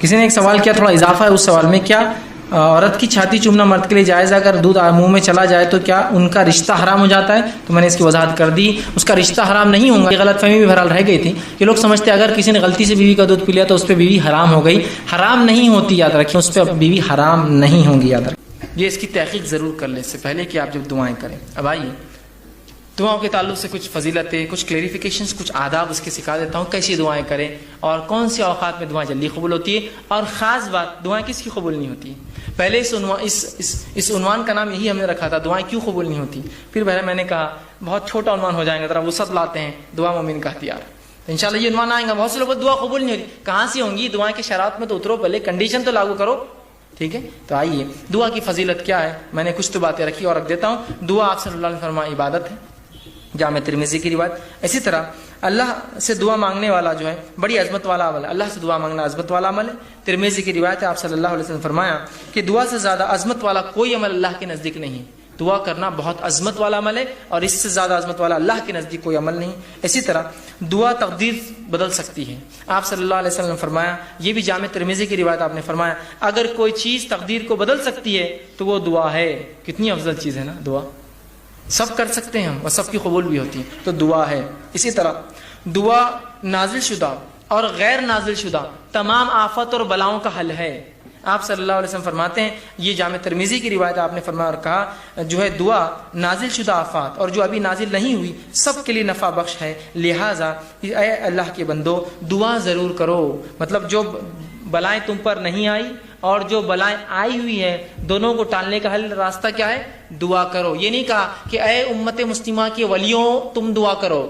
کسی نے ایک سوال کیا، تھوڑا اضافہ ہے اس سوال میں، کیا عورت کی چھاتی چومنا مرد کے لیے جائز ہے؟ اگر دودھ منہ میں چلا جائے تو کیا ان کا رشتہ حرام ہو جاتا ہے؟ تو میں نے اس کی وضاحت کر دی، اس کا رشتہ حرام نہیں ہوگا۔ یہ غلط فہمی بھی بہرحال رہ گئی تھی کہ لوگ سمجھتے اگر کسی نے غلطی سے بیوی کا دودھ پی لیا تو اس پہ بیوی حرام ہو گئی۔ حرام نہیں ہوتی، یاد رکھیں، اس پہ بیوی حرام نہیں ہوں گی، یاد رکھیں۔ یہ اس کی تحقیق ضرور کر لیں اس سے پہلے کہ آپ جب دعائیں کریں۔ اب آئیے دعاؤں کے تعلق سے کچھ فضیلتیں، کچھ کلیریفیکیشنز، کچھ آداب اس کے سکھا دیتا ہوں، کیسی دعائیں کریں اور کون سے اوقات میں دعائیں جلدی قبول ہوتی ہے، اور خاص بات دعائیں کس کی قبول نہیں ہوتی۔ پہلے اس عنوان کا نام یہی ہم نے رکھا تھا، دعائیں کیوں قبول نہیں ہوتی۔ پھر پہلے میں نے کہا بہت چھوٹا عنوان ہو جائے گا، ذرا وسعت لاتے ہیں، دعا مومن کا ہتھیار۔ انشاءاللہ یہ عنوان آئے گا، بہت سے لوگ دعا قبول نہیں ہوتی، کہاں سے ہوں گی؟ دعائیں کے شرائط میں تو اترو، پہلے کنڈیشن تو لاگو کرو، ٹھیک ہے۔ تو آئیے دعا کی فضیلت کیا ہے، میں نے کچھ تو باتیں رکھی اور رکھ دیتا ہوں۔ دعا آپ صلی اللہ علیہ وسلم فرمایا عبادت ہے، جامع ترمذی کی روایت۔ اسی طرح اللہ سے دعا مانگنے والا جو ہے بڑی عظمت والا عمل ہے، اللہ سے دعا مانگنا عظمت والا عمل ہے۔ ترمذی کی روایت ہے، آپ صلی اللہ علیہ وسلم فرمایا کہ دعا سے زیادہ عظمت والا کوئی عمل اللہ کے نزدیک نہیں۔ دعا کرنا بہت عظمت والا عمل ہے اور اس سے زیادہ عظمت والا اللہ کے نزدیک کوئی عمل نہیں۔ اسی طرح دعا تقدیر بدل سکتی ہے، آپ صلی اللہ علیہ وسلم نے فرمایا، یہ بھی جامع ترمذی کی روایت، آپ نے فرمایا اگر کوئی چیز تقدیر کو بدل سکتی ہے تو وہ دعا ہے۔ کتنی افضل چیز ہے نا دعا، سب کر سکتے ہیں ہم اور سب کی قبول بھی ہوتی ہے، تو دعا ہے۔ اسی طرح دعا نازل شدہ اور غیر نازل شدہ تمام آفت اور بلاؤں کا حل ہے۔ آپ صلی اللہ علیہ وسلم فرماتے ہیں، یہ جامع ترمذی کی روایت، آپ نے فرمایا اور کہا جو ہے دعا نازل شدہ آفات اور جو ابھی نازل نہیں ہوئی سب کے لیے نفع بخش ہے، لہٰذا اے اللہ کے بندو دعا ضرور کرو۔ مطلب جو بلائیں تم پر نہیں آئی اور جو بلائیں آئی ہوئی ہے دونوں کو ٹالنے کا حل راستہ کیا ہے؟ دعا کرو۔ یہ نہیں کہا کہ اے امت مسلمہ کے ولیوں تم دعا کرو،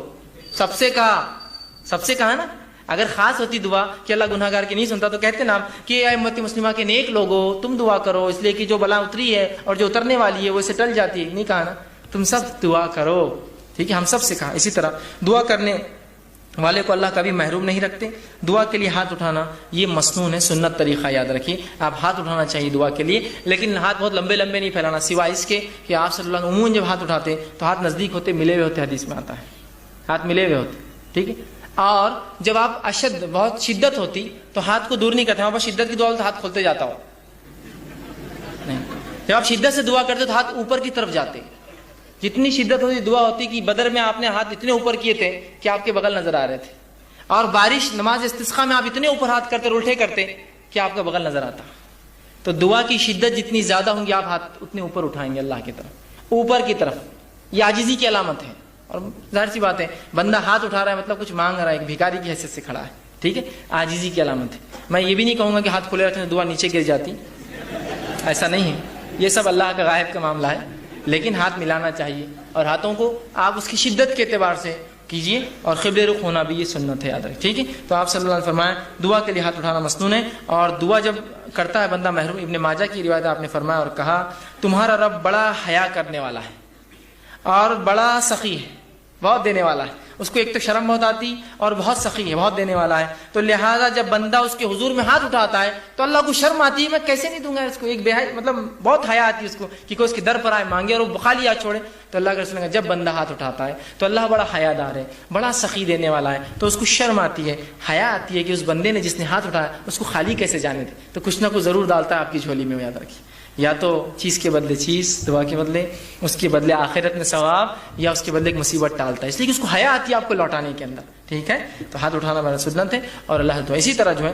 سب سے کہا نا۔ اگر خاص ہوتی دعا کہ اللہ گناہ گار کی نہیں سنتا تو کہتے نا کہ اے امت مسلمہ کے نیک لوگوں تم دعا کرو، اس لیے کہ جو بلا اتری ہے اور جو اترنے والی ہے وہ اسے ٹل جاتی ہے۔ نہیں کہا نا، تم سب دعا کرو، ٹھیک ہے، ہم سب سے کہا۔ اسی طرح دعا کرنے والے کو اللہ کبھی محروم نہیں رکھتے۔ دعا کے لیے ہاتھ اٹھانا یہ مسنون ہے، سنت طریقہ، یاد رکھیے آپ ہاتھ اٹھانا چاہیے دعا کے لیے، لیکن ہاتھ بہت لمبے لمبے نہیں پھیلانا، سوائے اس کے کہ آپ صلی اللہ علیہ وسلم عموماً جب ہاتھ اٹھاتے تو ہاتھ نزدیک ہوتے، ملے ہوئے ہوتے، حدیث میں آتا ہے ہاتھ ملے ہوئے ہوتے، ٹھیک ہے۔ اور جب آپ بہت شدت ہوتی تو ہاتھ کو دور نہیں کرتے، بس شدت کی دعا تو ہاتھ کھولتے جاتا ہو نہیں، جب آپ شدت سے دعا کرتے تو ہاتھ اوپر کی طرف جاتے۔ جتنی شدت ہوتی دعا ہوتی کہ بدر میں آپ نے ہاتھ اتنے اوپر کیے تھے کہ آپ کے بغل نظر آ رہے تھے، اور بارش نماز استسقاء میں آپ اتنے اوپر ہاتھ کرتے الٹے کرتے کہ آپ کا بغل نظر آتا۔ تو دعا کی شدت جتنی زیادہ ہوں گی آپ ہاتھ اتنے اوپر اٹھائیں گے اللہ کی طرف، اوپر کی طرف۔ یہ عاجزی کی علامت ہے، اور ظاہر سی بات ہے بندہ ہاتھ اٹھا رہا ہے مطلب کچھ مانگ رہا ہے، ایک بھکاری کی حیثیت سے کھڑا ہے، ٹھیک ہے، عاجزی کی علامت ہے۔ میں یہ بھی نہیں کہوں گا کہ ہاتھ کھلے رکھنے سے دعا نیچے گر جاتی، ایسا نہیں ہے، یہ سب اللہ کا غائب کا معاملہ ہے، لیکن ہاتھ ملانا چاہیے اور ہاتھوں کو آپ اس کی شدت کے اعتبار سے کیجیے، اور قبلے رخ ہونا بھی یہ سنت ہے، یاد رکھیں، ٹھیک ہے۔ تو آپ صلی اللہ علیہ وسلم فرمایا دعا کے لیے ہاتھ اٹھانا مسنون ہے، اور دعا جب کرتا ہے بندہ محروم۔ ابن ماجہ کی روایت آپ نے فرمایا اور کہا تمہارا رب بڑا حیا کرنے والا ہے اور بڑا سخی ہے، بہت دینے والا ہے، اس کو ایک تو شرم بہت آتی اور بہت سخی ہے، بہت دینے والا ہے، تو لہٰذا جب بندہ اس کے حضور میں ہاتھ اٹھاتا ہے تو اللہ کو شرم آتی ہے، میں کیسے نہیں دوں گا اس کو، ایک مطلب بہت حیا آتی ہے اس کو کہ کوئی اس کے در پر آئے مانگے اور وہ خالی ہاتھ چھوڑے۔ تو اللہ کے رسول نے جب بندہ ہاتھ اٹھاتا ہے تو اللہ بڑا حیا دار ہے، بڑا سخی دینے والا ہے، تو اس کو شرم آتی ہے، حیا آتی ہے کہ اس بندے نے جس نے ہاتھ اٹھایا اس کو خالی کیسے جانے دے، تو کچھ نہ کچھ ضرور ڈالتا ہے آپ کی جھولی میں، یاد رکھیے، یا تو چیز کے بدلے چیز، دعا کے بدلے، اس کے بدلے آخرت میں ثواب، یا اس کے بدلے ایک مصیبت ٹالتا ہے، اس لیے کہ اس کو حیا آتی ہے آپ کو لوٹانے کے اندر، ٹھیک ہے۔ تو ہاتھ اٹھانا بڑا سنت ہے اور اللہ دعا۔ اسی طرح جو ہے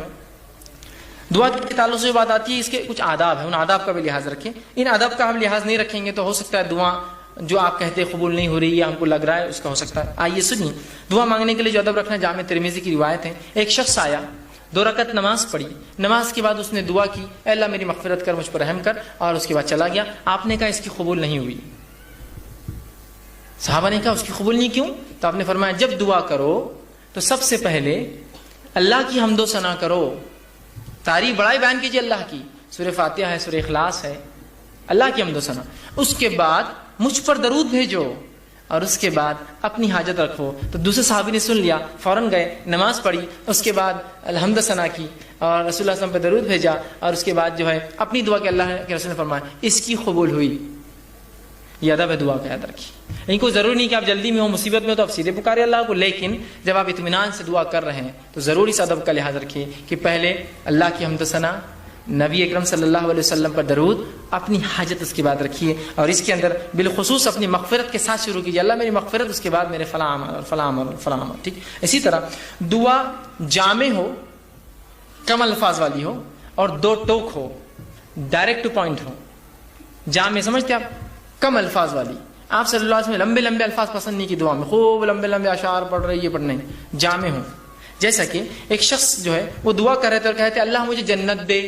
دعا کے تعلق سے بات آتی ہے، اس کے کچھ آداب ہیں، ان آداب کا بھی لحاظ رکھیں۔ ان آداب کا ہم لحاظ نہیں رکھیں گے تو ہو سکتا ہے دعا جو آپ کہتے قبول نہیں ہو رہی یا ہم کو لگ رہا ہے اس کا ہو سکتا ہے۔ آئیے سنیے دعا مانگنے کے لیے جو ادب رکھنا، جامع ترمذی کی روایت ہے، ایک شخص آیا، 2 رکعت نماز پڑھی، نماز کے بعد اس نے دعا کی اے اللہ میری مغفرت کر، مجھ پر رحم کر، اور اس کے بعد چلا گیا۔ آپ نے کہا اس کی قبول نہیں ہوئی، صحابہ نے کہا اس کی قبول نہیں کیوں؟ تو آپ نے فرمایا جب دعا کرو تو سب سے پہلے اللہ کی حمد و ثنا کرو، تعریف بڑائی بیان کیجیے اللہ کی، سورہ فاتحہ ہے، سورہ اخلاص ہے، اللہ کی حمد و ثنا، اس کے بعد مجھ پر درود بھیجو، اور اس کے بعد اپنی حاجت رکھو۔ تو دوسرے صحابی نے سن لیا، فوراً گئے، نماز پڑھی، اس کے بعد الحمد ثنا کی اور رسول اللہ صلی اللہ علیہ وسلم پہ درود بھیجا، اور اس کے بعد جو ہے اپنی دعا کہ اللہ کے رسول نے فرمایا اس کی قبول ہوئی۔ یہ ادب ہے دعا کا، یاد رکھیے۔ یعنی کوئی ضروری نہیں کہ آپ جلدی میں ہو، مصیبت میں ہو تو آپ سیدھے پکارے اللہ کو، لیکن جب آپ اطمینان سے دعا کر رہے ہیں تو ضرور اس ادب کا لحاظ رکھیے کہ پہلے اللہ کی حمد و ثنا، نبی اکرم صلی اللہ علیہ وسلم پر درود، اپنی حاجت اس کے بعد رکھیے، اور اس کے اندر بالخصوص اپنی مغفرت کے ساتھ شروع کیجیے، اللہ میری مغفرت، اس کے بعد میرے فلاں عمل اور فلاں عمل اور فلاں عمل، ٹھیک۔ اسی طرح دعا جامع ہو، کم الفاظ والی ہو، اور دو ٹوک ہو، ڈائریکٹ ٹو پوائنٹ ہو۔ جامع سمجھتے آپ؟ کم الفاظ والی، آپ صلی اللہ علیہ وسلم لمبے لمبے الفاظ پسند نہیں کی دعا میں، خوب لمبے لمبے اشعار پڑھ رہے، یہ پڑھنا ہے، جامع ہو۔ جیسا کہ ایک شخص جو ہے وہ دعا کر رہے تھے اور کہتے اللہ مجھے جنت دے،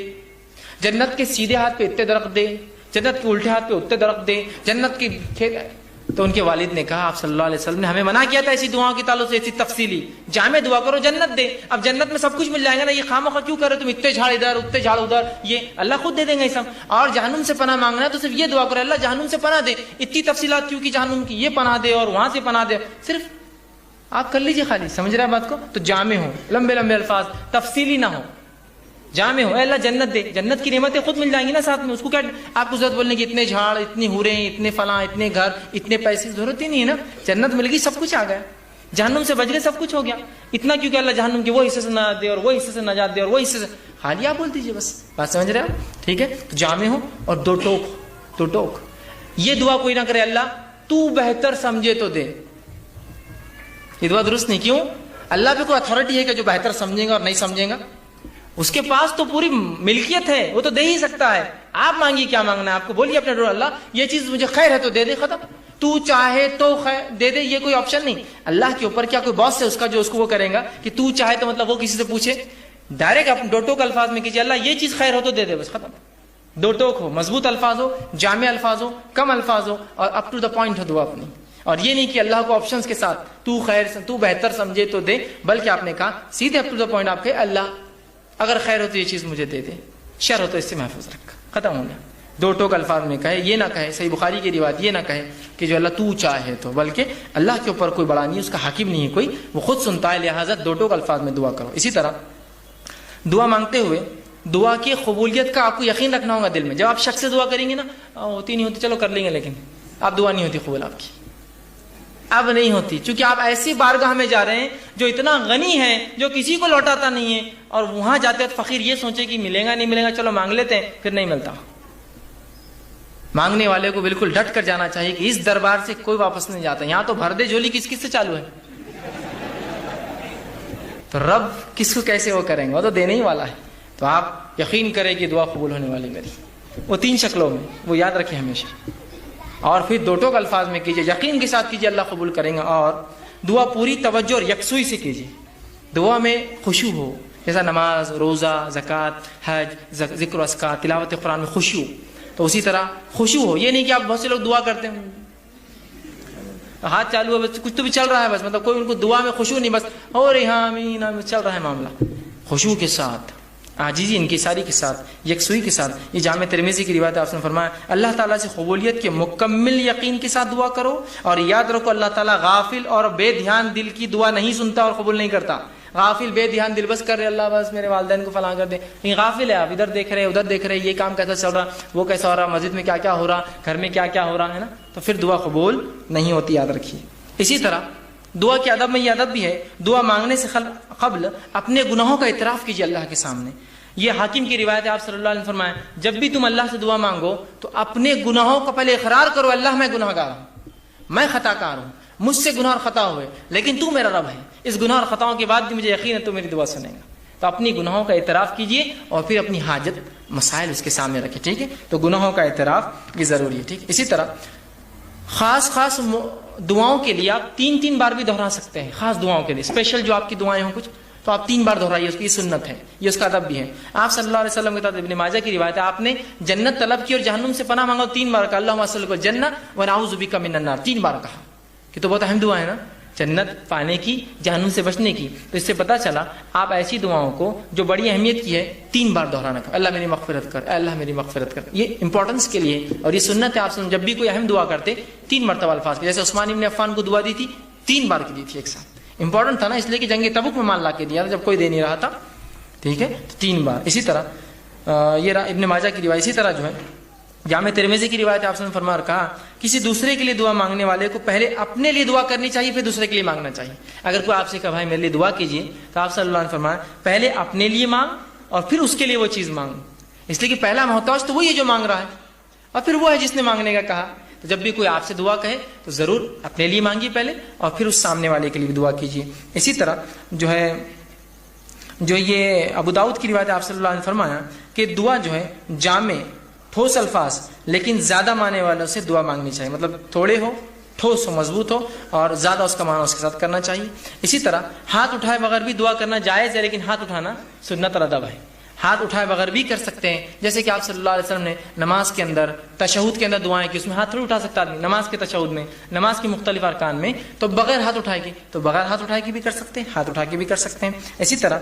جنت کے سیدھے ہاتھ پہ اتنے درخت دے، جنت کے الٹے ہاتھ پہ اتنے درخت دے، جنت کی کھیت۔ تو ان کے والد نے کہا آپ صلی اللہ علیہ وسلم نے ہمیں منع کیا تھا ایسی دعاؤں کے تعلق سے، ایسی تفصیلی جامع دعا کرو جنت دے۔ اب جنت میں سب کچھ مل جائے گا نا، یہ خواہ کیوں کر رہے تم اتنے جھاڑ ادھر اتنے جھاڑ ادھر، یہ اللہ خود دے دیں گے یہ سب۔ اور جہنم سے پناہ مانگنا ہے تو صرف یہ دعا کرو اللہ جہنم سے پناہ دے، اتنی تفصیلات کیوں کی جہنم کی، یہ پناہ دے اور وہاں سے پناہ دے، صرف آپ کر لیجیے خالی، سمجھ رہے ہیں بات کو؟ تو جامع ہو، لمبے لمبے الفاظ، تفصیلی نہ ہو، جامع ہو، اے اللہ جنت دے، جنت کی نعمتیں خود مل جائیں گی نا ساتھ میں، اس کو کیا آپ کو ضرورت بولنے کی اتنے جھاڑ، اتنی حوریں، اتنے فلاں، اتنے گھر، اتنے پیسے، ضرورت ہی نہیں ہے نا، جنت مل گئی، سب کچھ آ گیا، جہنم سے بچ گئے، سب کچھ ہو گیا، اتنا کیوں کہ اللہ جہنم کے وہ حصے سے نجات دے اور وہ حصے سے نجات دے اور وہ حصے سے، خالی آپ بول دیجیے بس، بات سمجھ رہے آپ؟ ٹھیک ہے، تو جامع ہو اور دو ٹوک۔ یہ دعا کوئی نہ کرے اللہ تو بہتر سمجھے تو دے، یہ دعا درست نہیں، کیوں؟ اللہ پہ کوئی اتھارٹی ہے کہ جو بہتر سمجھے گا اور نہیں سمجھے گا؟ اس کے پاس تو پوری ملکیت ہے، وہ تو دے ہی سکتا ہے، آپ مانگیے کیا مانگنا ہے آپ کو، بولیے اپنے ڈور اللہ یہ چیز مجھے خیر ہے تو دے دے، ختم، تو چاہے تو خیر دے دے، یہ کوئی آپشن نہیں۔ اللہ کے اوپر کیا کوئی باس ہے اس کا جو اس کو وہ کرے گا کہ تو چاہے تو مطلب وہ کسی سے پوچھے؟ ڈائریکٹ اپنے دو ٹوک الفاظ میں کیجیے اللہ یہ چیز خیر ہو تو دے دے، بس ختم۔ دو ٹوک ہو، مضبوط الفاظ ہو، جامع الفاظ ہو، کم الفاظ ہو، اور اپ ٹو دا پوائنٹ ہو دعا اپنی، اور یہ نہیں کہ اللہ کو آپشنز کے ساتھ تو خیر تو بہتر سمجھے تو دے، بلکہ آپ نے کہا سیدھے اپ ٹو دا پوائنٹ، آپ کہے اللہ اگر خیر ہو تو یہ چیز مجھے دے دے، شر ہو تو اس سے محفوظ رکھ، ختم ہو گیا۔ دو ٹوک الفاظ میں کہے، یہ نہ کہے، صحیح بخاری کی روایت یہ نہ کہے کہ جو اللہ تو چاہے تو، بلکہ اللہ کے اوپر کوئی بڑا نہیں، اس کا حاکم نہیں ہے کوئی، وہ خود سنتا ہے، لہٰذا دو ٹوک الفاظ میں دعا کرو۔ اسی طرح دعا مانگتے ہوئے دعا کی قبولیت کا آپ کو یقین رکھنا ہوگا دل میں، جب آپ شخص سے دعا کریں گے نا، ہوتی نہیں ہوتی چلو کر لیں گے، لیکن آپ دعا نہیں ہوتی قبول آپ کی، اب نہیں ہوتی، چونکہ آپ ایسی بارگاہ میں جا رہے ہیں جو اتنا غنی ہے، جو کسی کو لوٹاتا نہیں ہے، اور وہاں جاتے ہیں فقیر یہ سوچے کہ ملے گا نہیں ملے گا، چلو مانگ لیتے ہیں، پھر نہیں ملتا۔ مانگنے والے کو بالکل ڈٹ کر جانا چاہیے کہ اس دربار سے کوئی واپس نہیں جاتا، یہاں تو بھر دے جھولی کس کس سے چالو ہے، تو رب کس کو کیسے وہ کریں گے، وہ تو دینے ہی والا ہے۔ تو آپ یقین کریں کہ دعا قبول ہونے والی میری، وہ تین شکلوں میں، وہ یاد رکھیں ہمیشہ، اور پھر دو ٹوک الفاظ میں کیجیے، یقین کے ساتھ کیجیے اللہ قبول کریں گا، اور دعا پوری توجہ اور یکسوئی سے کیجیے، دعا میں خشوع ہو، جیسا نماز، روزہ، زکوٰۃ، حج، ذکر و اذکار، تلاوت قرآن میں خشوع، تو اسی طرح خشوع ہو، یہ نہیں کہ آپ بہت سے لوگ دعا کرتے ہیں ہاتھ چالو ہے بس کچھ تو بھی چل رہا ہے، بس مطلب کوئی ان کو دعا میں خشوع نہیں، بس ہو رہی ہاں آمین چل رہا ہے معاملہ، خشوع کے ساتھ، عاجزی انکساری کے ساتھ، یکسوئی کے ساتھ۔ یہ جامع ترمذی کی روایت ہے، آپ نے فرمایا اللہ تعالیٰ سے قبولیت کے مکمل یقین کے ساتھ دعا کرو، اور یاد رکھو اللہ تعالیٰ غافل اور بے دھیان دل کی دعا نہیں سنتا اور قبول نہیں کرتا۔ غافل بے دھیان دل بس کر رہے اللہ بس میرے والدین کو فلاں کر دے، نہیں غافل ہے، آپ ادھر دیکھ رہے ادھر دیکھ رہے، یہ کام کیسا چل رہا، وہ کیسا ہو رہا، مسجد میں کیا کیا ہو رہا، گھر میں کیا کیا ہو رہا ہے نا، تو پھر دعا قبول نہیں ہوتی، یاد رکھیے۔ اسی طرح دعا کے ادب میں یہ ادب بھی ہے، دعا مانگنے سے قبل اپنے گناہوں کا اعتراف کیجیے اللہ کے سامنے۔ یہ حاکم کی روایت ہے، آپ صلی اللہ علیہ وسلم فرمایا جب بھی تم اللہ سے دعا مانگو تو اپنے گناہوں کا پہلے اقرار کرو، اللہ میں گناہ گار ہوں، میں خطا کار ہوں، مجھ سے گناہ اور خطا ہوئے، لیکن تو میرا رب ہے، اس گناہ اور خطاؤں کے بعد بھی مجھے یقین ہے تو میری دعا سنے گا۔ تو اپنی گناہوں کا اعتراف کیجیے اور پھر اپنی حاجت مسائل اس کے سامنے رکھیں، ٹھیک ہے؟ تو گناہوں کا اعتراف یہ ضروری ہے، ٹھیک۔ اسی طرح خاص دعاؤں کے لیے آپ 3 بار بھی دہرا سکتے ہیں، خاص دعاؤں کے لیے اسپیشل جو آپ کی دعائیں ہوں کچھ، تو آپ 3 بار دہرائیے، اس کی سنت ہے، یہ اس کا ادب بھی ہے۔ آپ صلی اللہ علیہ وسلم کے تعلق ابن ماجہ کی روایت ہے، آپ نے جنت طلب کی اور جہنم سے پناہ مانگا 3 بار کہا، اللہم اسألک الجنہ ونعوذ بک من النار، 3 بار کہا، کہ تو بہت اہم دعا ہے نا، جنت پانے کی، جہنم سے بچنے کی۔ تو اس سے پتہ چلا آپ ایسی دعاؤں کو جو بڑی اہمیت کی ہے 3 بار دہرانا، اللہ میری مغفرت کر، اے اللہ میری مغفرت کر، یہ امپورٹنس کے لیے اور یہ سنت ہے۔ آپ جب بھی کوئی اہم دعا کرتے 3 مرتبہ الفاظ، جیسے عثمان بن عفان کو دعا دی تھی 3 بار کی دی تھی ایک ساتھ، امپورٹنٹ تھا نا، اس لیے کہ جنگ تبوک میں مال لا کے دیا تھا جب کوئی دے نہیں رہا تھا، ٹھیک ہے، 3 بار۔ اسی طرح یہ ابن ماجہ کی روایت، اسی طرح جو ہے جامع ترمذی کی روایت ہے، آپ نے فرمایا کہا کسی دوسرے کے لیے دعا مانگنے والے کو پہلے اپنے لیے دعا کرنی چاہیے، پھر دوسرے کے لیے مانگنا چاہیے. اگر کوئی آپ سے کہا بھائی میرے لیے دعا کیجیے، تو آپ صلی اللہ علیہ وسلم فرمایا پہلے اپنے لیے مانگ اور پھر اس کے لیے وہ چیز مانگ، اس لیے کہ پہلا محتاج تو وہی ہے جو مانگ رہا ہے، اور پھر وہ ہے جس نے مانگنے کا کہا. تو جب بھی کوئی آپ سے دعا کہے تو ضرور اپنے لیے مانگیے پہلے، اور پھر اس سامنے والے کے لیے بھی دعا کیجیے. اسی طرح جو یہ ابو داؤد کی روایت آپ صلی اللہ علیہ وسلم فرمایا کہ دعا جو ہے جامع ٹھوس الفاظ لیکن زیادہ معنی والوں سے دعا مانگنی چاہیے، مطلب تھوڑے ہو، ٹھوس ہو، مضبوط ہو، اور زیادہ اس کا معنی اس کے ساتھ کرنا چاہیے. اسی طرح ہاتھ اٹھائے بغیر بھی دعا کرنا جائز ہے، لیکن ہاتھ اٹھانا سنت ردب ہے. ہاتھ اٹھائے بغیر بھی کر سکتے ہیں، جیسے کہ آپ صلی اللہ علیہ وسلم نے نماز کے اندر تشہد کے اندر دعائیں کی، اس میں ہاتھ تھوڑی اٹھا سکتا آدمی نماز کے تشہد میں، نماز کے مختلف ارکان میں، تو بغیر ہاتھ اٹھائے کی تو بغیر ہاتھ اٹھائے کی بھی کر سکتے ہیں، ہاتھ اٹھا کے بھی کر سکتے ہیں. اسی طرح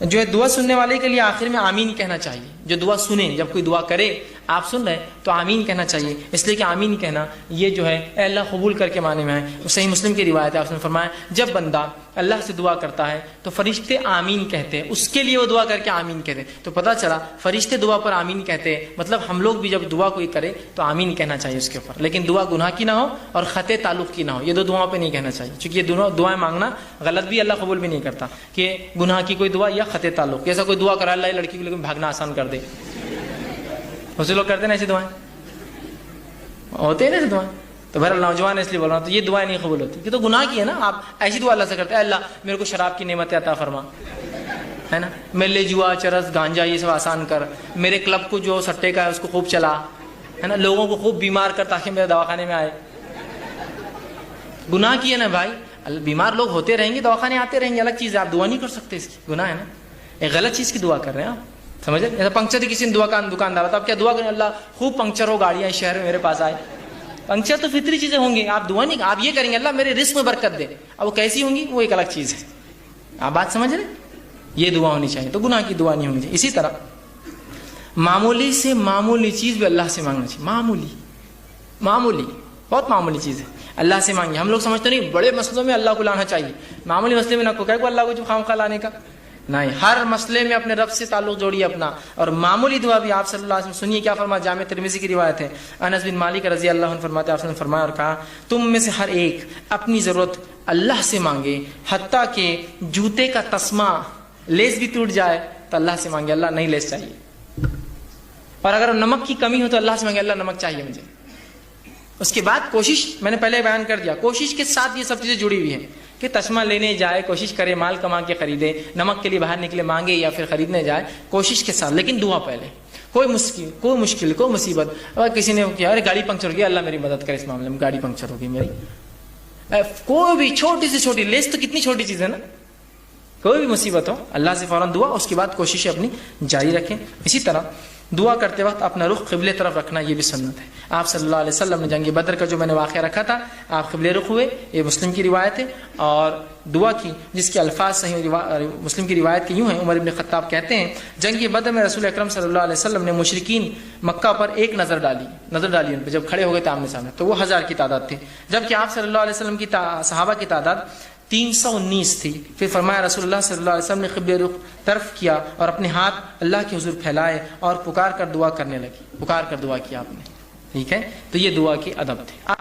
جو ہے دعا سننے والے کے لیے آخر میں آمین کہنا چاہیے. جو دعا سنے، جب کوئی دعا کرے آپ سن رہے تو آمین کہنا چاہیے، اس لیے کہ آمین کہنا یہ جو ہے اے اللہ قبول کر کے معنی میں ہے. صحیح مسلم کی روایت ہے، آپ نے فرمایا جب بندہ اللہ سے دعا کرتا ہے تو فرشتے آمین کہتے ہیں، اس کے لیے وہ دعا کر کے آمین کہتے ہیں. تو پتہ چلا فرشتے دعا پر آمین کہتے ہیں، مطلب ہم لوگ بھی جب دعا کوئی کرے تو آمین کہنا چاہیے اس کے اوپر، لیکن دعا گناہ کی نہ ہو اور خطے تعلق کی نہ ہو. یہ دو دعاؤں پہ نہیں کہنا چاہیے، چونکہ یہ دونوں دعائیں مانگنا غلط بھی، اللہ قبول بھی نہیں کرتا، کہ گناہ کی کوئی دعا یا خطے تعلق. جیسا کوئی دعا کرا اللہ لڑکی کو لیکن بھاگنا آسان کر دے، بہت سے لوگ کرتے ہیں نا ایسی دعائیں، ہوتے ہیں نا ایسی دعائیں. تو بہرحال نوجوان اس لیے بول رہا ہوں، تو یہ دعائیں نہیں قبول ہوتی، یہ تو گناہ کی ہے نا. آپ ایسی دعا اللہ سے کرتے ہیں اللہ میرے کو شراب کی نعمت عطا فرما، ہے نا، میرے لیے جوا چرس گانجا یہ سب آسان کر، میرے کلب کو جو سٹے کا ہے اس کو خوب چلا، ہے نا، لوگوں کو خوب بیمار کر تاکہ میرے دواخانے میں آئے. گناہ کی ہے نا بھائی، بیمار لوگ ہوتے رہیں گے، دواخانے آتے رہیں گے، الگ چیز ہے، آپ دعا نہیں کر سکتے، اس کی گناہ ہے نا. ایک غلط چیز کی دعا کر رہے ہیں آپ، سمجھ رہے. جیسا پنکچر کسی نے دکاندار ہوتا، آپ کیا دعا کریں اللہ خوب پنکچر ہو گاڑیاں شہر میں میرے پاس آئے. پنکچر تو فطری چیزیں ہوں گی، آپ دعا نہیں، آپ یہ کریں گے اللہ میرے رزق میں برکت دے. اب وہ کیسی ہوں گی وہ ایک الگ چیز ہے، آپ بات سمجھ رہے. یہ دعا ہونی چاہیے، تو گناہ کی دعا نہیں ہونی چاہیے. اسی طرح معمولی سے معمولی چیز بھی اللہ سے مانگنا چاہیے. معمولی بہت معمولی چیز ہے، اللہ سے مانگے. ہم لوگ سمجھتے نہیں بڑے مسئلوں میں اللہ کو لانا چاہیے، معمولی مسئلے میں نہ کو کہ اللہ کو جو خام خواہ لانے کا نہیں. ہر مسئلے میں اپنے رب سے تعلق جوڑیے اپنا. اور معمولی دعا بھی آپ صلی اللہ علیہ وسلم سنیے کیا فرمایا، جامع ترمذی کی روایت ہے، انس بن مالک رضی اللہ عنہ فرماتے ہیں آپ نے فرمایا اور کہا تم میں سے ہر ایک اپنی ضرورت اللہ سے مانگے، حتیٰ کہ جوتے کا تسمہ لیس بھی ٹوٹ جائے تو اللہ سے مانگے، اللہ نہیں لیس چاہیے. اور اگر نمک کی کمی ہو تو اللہ سے مانگے اللہ نمک چاہیے مجھے. اس کے بعد کوشش، میں نے پہلے بیان کر دیا، کوشش کے ساتھ یہ سب چیزیں جڑی ہوئی ہیں کہ تسمہ لینے جائے، کوشش کرے مال کما کے خریدے، نمک کے لیے باہر نکلے مانگے یا پھر خریدنے جائے، کوشش کے ساتھ، لیکن دعا پہلے. کوئی مشکل کوئی مصیبت، اگر کسی نے کیا ارے گاڑی پنکچر ہو گیا اللہ میری مدد کرے اس معاملے میں، گاڑی پنکچر ہو گئی میری، کوئی بھی چھوٹی سے چھوٹی لیس تو کتنی چھوٹی چیز ہے نا، کوئی بھی مصیبت ہو اللہ سے فوراً دعا، اس کے بعد کوشش اپنی جاری رکھیں. اسی طرح دعا کرتے وقت اپنا رخ قبلے طرف رکھنا یہ بھی سنت ہے. آپ صلی اللہ علیہ وسلم نے جنگ بدر کا جو میں نے واقعہ رکھا تھا، آپ قبلے رخ ہوئے، یہ مسلم کی روایت ہے، اور دعا کی جس کے الفاظ صحیح مسلم کی روایت کے یوں ہیں. عمر بن خطاب کہتے ہیں جنگ بدر میں رسول اکرم صلی اللہ علیہ وسلم نے مشرکین مکہ پر ایک نظر ڈالی ان پہ جب کھڑے ہو گئے تھے آمنے سامنے، تو وہ 1000 کی تعداد تھے، جبکہ آپ صلی اللہ علیہ وسلم کی صحابہ کی تعداد 319 تھی. پھر فرمایا رسول اللہ صلی اللہ علیہ وسلم نے قبلے رخ طرف کیا اور اپنے ہاتھ اللہ کے حضور پھیلائے اور پکار کر دعا کرنے لگی، پکار کر دعا کیا آپ نے. ٹھیک ہے، تو یہ دعا کی ادب تھے.